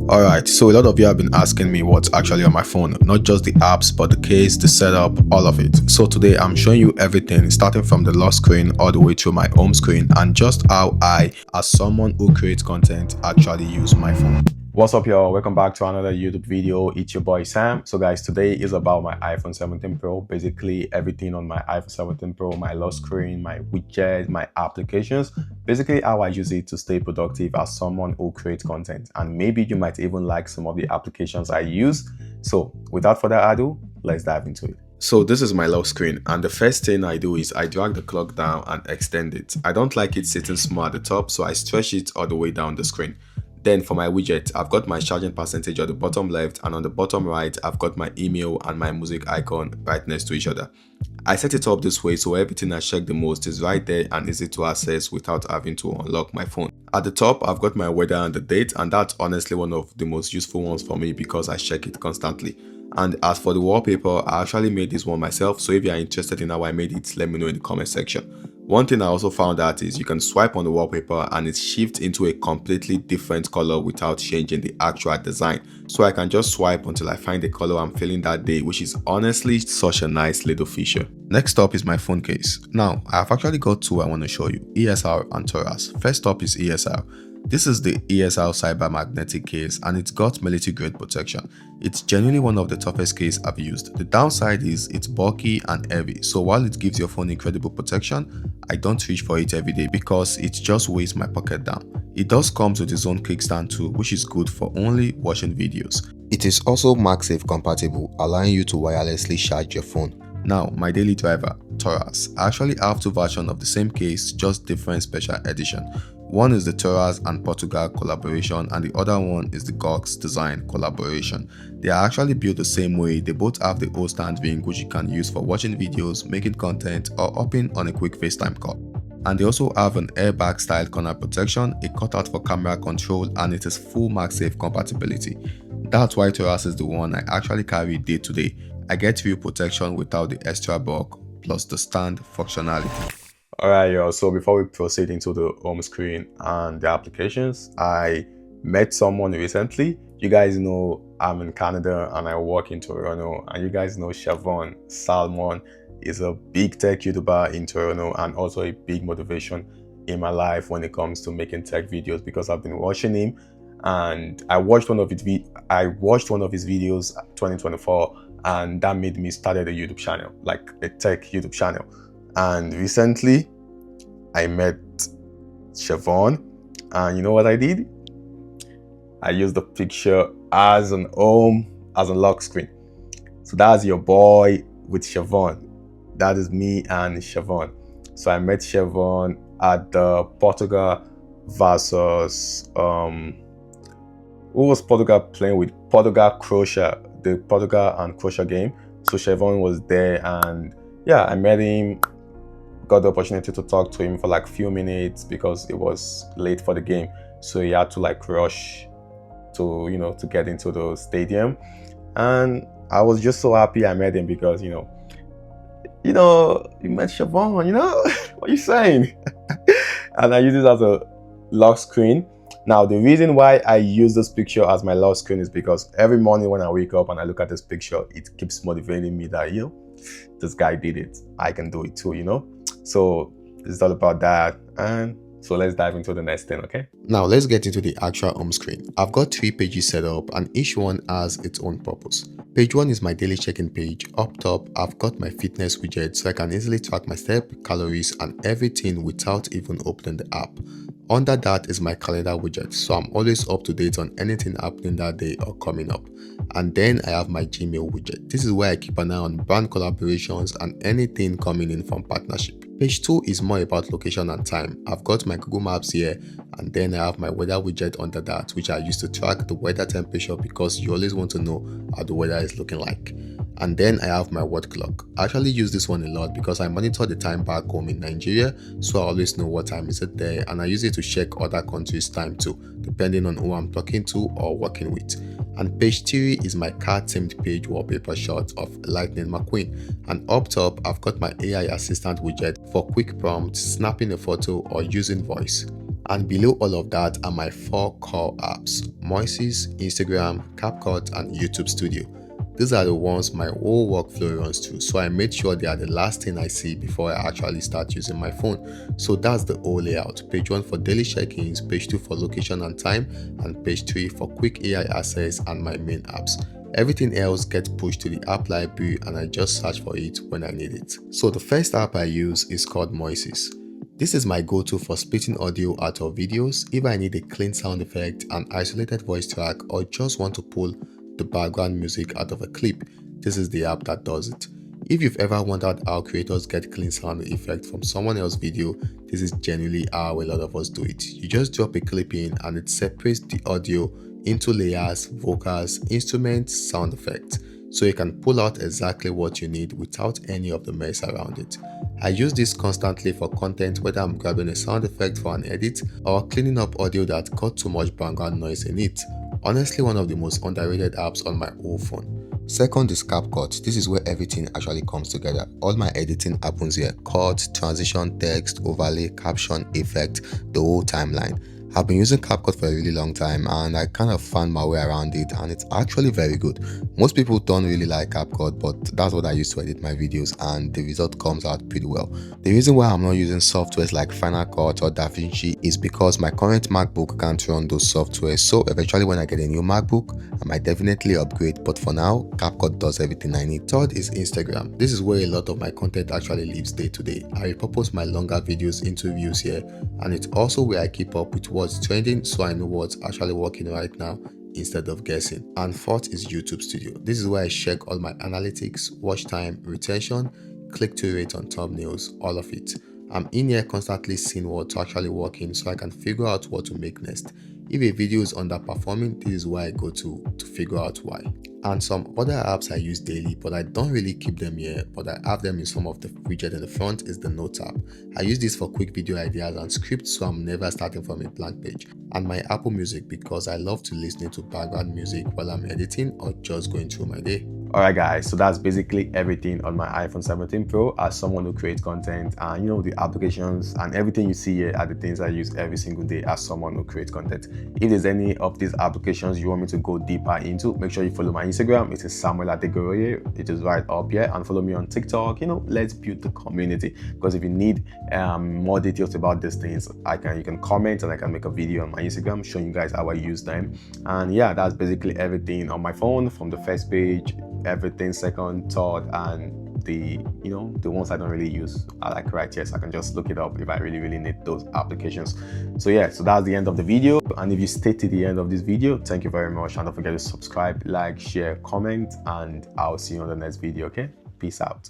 Alright, so a lot of you have been asking me what's actually on my phone, not just the apps, but the case, the setup, all of it. So today I'm showing you everything, starting from the lock screen all the way to my home screen, and just how I, as someone who creates content, actually use my phone. What's up, y'all? Welcome back to another YouTube video. It's your boy Sam. So guys, today is about my iPhone 17 Pro. Basically everything on my iPhone 17 Pro, my lock screen, my widgets, my applications, basically how I use it to stay productive as someone who creates content. And maybe you might even like some of the applications I use. So without further ado, let's dive into it. So this is my lock screen, and the first thing I do is I drag the clock down and extend it. I don't like it sitting small at the top, so I stretch it all the way down the screen. Then for my widget, I've got my charging percentage on the bottom left, and on the bottom right, I've got my email and my music icon right next to each other. I set it up this way so everything I check the most is right there and easy to access without having to unlock my phone. At the top, I've got my weather and the date, and that's honestly one of the most useful ones for me because I check it constantly. And as for the wallpaper, I actually made this one myself, so if you are interested in how I made it, let me know in the comment section. One thing I also found out is you can swipe on the wallpaper and it shifts into a completely different color without changing the actual design. So I can just swipe until I find the color I'm feeling that day, which is honestly such a nice little feature. Next up is my phone case. Now, I've actually got two I want to show you, ESR and TORRAS. First up is ESR. This is the ESR Cyber Magnetic case, and it's got military grade protection. It's genuinely one of the toughest cases I've used. The downside is it's bulky and heavy, so while it gives your phone incredible protection, I don't reach for it every day because it just weighs my pocket down. It does come with its own kickstand too, which is good for only watching videos. It is also MagSafe compatible, allowing you to wirelessly charge your phone. Now, my daily driver, TORRAS. I actually have two versions of the same case, just different special edition. One is the TORRAS and Portugal collaboration, and the other one is the GAWX Design collaboration. They are actually built the same way. They both have the old stand ring which you can use for watching videos, making content, or hopping on a quick FaceTime call. And they also have an airbag style corner protection, a cutout for camera control, and it is full MagSafe compatibility. That's why TORRAS is the one I actually carry day to day. I get real protection without the extra bulk plus the stand functionality. Alright, y'all, so before we proceed into the home screen and the applications, I met someone recently. You guys know I'm in Canada and I work in Toronto, and you guys know Shevon Salmon is a big tech YouTuber in Toronto and also a big motivation in my life when it comes to making tech videos because I've been watching him, and I watched one of his videos 2024, and that made me started a YouTube channel, like a tech YouTube channel. And recently, I met Shevon, and you know what I did? I used the picture as an lock screen. So that's your boy with Shevon. That is me and Shevon. So I met Shevon at the Portugal versus who was Portugal playing with? Portugal Croatia, the Portugal and Croatia game. So Shevon was there, and yeah, I met him. Got the opportunity to talk to him for like a few minutes because it was late for the game, so he had to like rush to to get into the stadium. And I was just so happy I met him because you met Shevon, what are you saying? And I use it as a lock screen. Now the reason why I use this picture as my lock screen is because every morning when I wake up and I look at this picture, it keeps motivating me that this guy did it, I can do it too, So it's all about that, and so let's dive into the next thing, okay? Now let's get into the actual home screen. I've got 3 pages set up and each one has its own purpose. Page 1 is my daily check-in page. Up top, I've got my fitness widget so I can easily track my step, calories, and everything without even opening the app. Under that is my calendar widget, so I'm always up to date on anything happening that day or coming up. And then I have my Gmail widget. This is where I keep an eye on brand collaborations and anything coming in from partnership. Page 2 is more about location and time. I've got my Google Maps here, and then I have my weather widget under that, which I use to track the weather temperature because you always want to know how the weather is looking like. And then I have my word clock. I actually use this one a lot because I monitor the time back home in Nigeria, so I always know what time is it there, and I use it to check other countries' time too, depending on who I'm talking to or working with. And page 3 is my car themed page wallpaper shot of Lightning McQueen. And up top, I've got my AI assistant widget for quick prompts, snapping a photo, or using voice. And below all of that are my 4 core apps: Moises, Instagram, CapCut, and YouTube Studio. These are the ones my whole workflow runs through, so I made sure they are the last thing I see before I actually start using my phone. So that's the whole layout: page 1 for daily check-ins, page 2 for location and time, and page 3 for quick AI access and my main apps. Everything else gets pushed to the app library and I just search for it when I need it. So the first app I use is called Moises. This is my go-to for splitting audio out of videos if I need a clean sound effect, an isolated voice track, or just want to pull the background music out of a clip. This is the app that does it. If you've ever wondered how creators get clean sound effect from someone else's video, this is genuinely how a lot of us do it. You just drop a clip in and it separates the audio into layers, vocals, instruments, sound effects, so you can pull out exactly what you need without any of the mess around it. I use this constantly for content, whether I'm grabbing a sound effect for an edit or cleaning up audio that got too much background noise in it. Honestly, one of the most underrated apps on my whole phone. Second is CapCut. This is where everything actually comes together. All my editing happens here: cut, transition, text, overlay, caption, effect, the whole timeline. I've been using CapCut for a really long time and I kind of found my way around it, and it's actually very good. Most people don't really like CapCut, but that's what I use to edit my videos and the result comes out pretty well. The reason why I'm not using softwares like Final Cut or DaVinci is because my current MacBook can't run those softwares, so eventually when I get a new MacBook, I might definitely upgrade, but for now, CapCut does everything I need. Third is Instagram. This is where a lot of my content actually lives day to day. I repurpose my longer videos into views here, and it's also where I keep up with what's trending, so I know what's actually working right now instead of guessing. And fourth is YouTube Studio. This is where I check all my analytics, watch time, retention, click-through rate on thumbnails, all of it. I'm in here constantly seeing what's actually working so I can figure out what to make next. If a video is underperforming, this is where I go to figure out why. And some other apps I use daily, but I don't really keep them here, but I have them in some of the widgets in the front, is the Notes app. I use this for quick video ideas and scripts, so I'm never starting from a blank page. And my Apple Music, because I love to listen to background music while I'm editing or just going through my day. Alright guys, so that's basically everything on my iPhone 17 Pro as someone who creates content, and you know, the applications and everything you see here are the things I use every single day as someone who creates content. If there's any of these applications you want me to go deeper into, make sure you follow my Instagram. It is Samuel Adegoroye. It is right up here, and follow me on TikTok. You know, let's build the community, because if you need more details about these things, you can comment and I can make a video on my Instagram showing you guys how I use them. And yeah, that's basically everything on my phone, from the first page, everything, second, third, and the ones I don't really use I like right here, so I can just look it up if I really need those applications. So yeah, so that's the end of the video, and if you stayed to the end of this video, thank you very much, and don't forget to subscribe, like, share, comment, and I'll see you on the next video. Okay, peace out.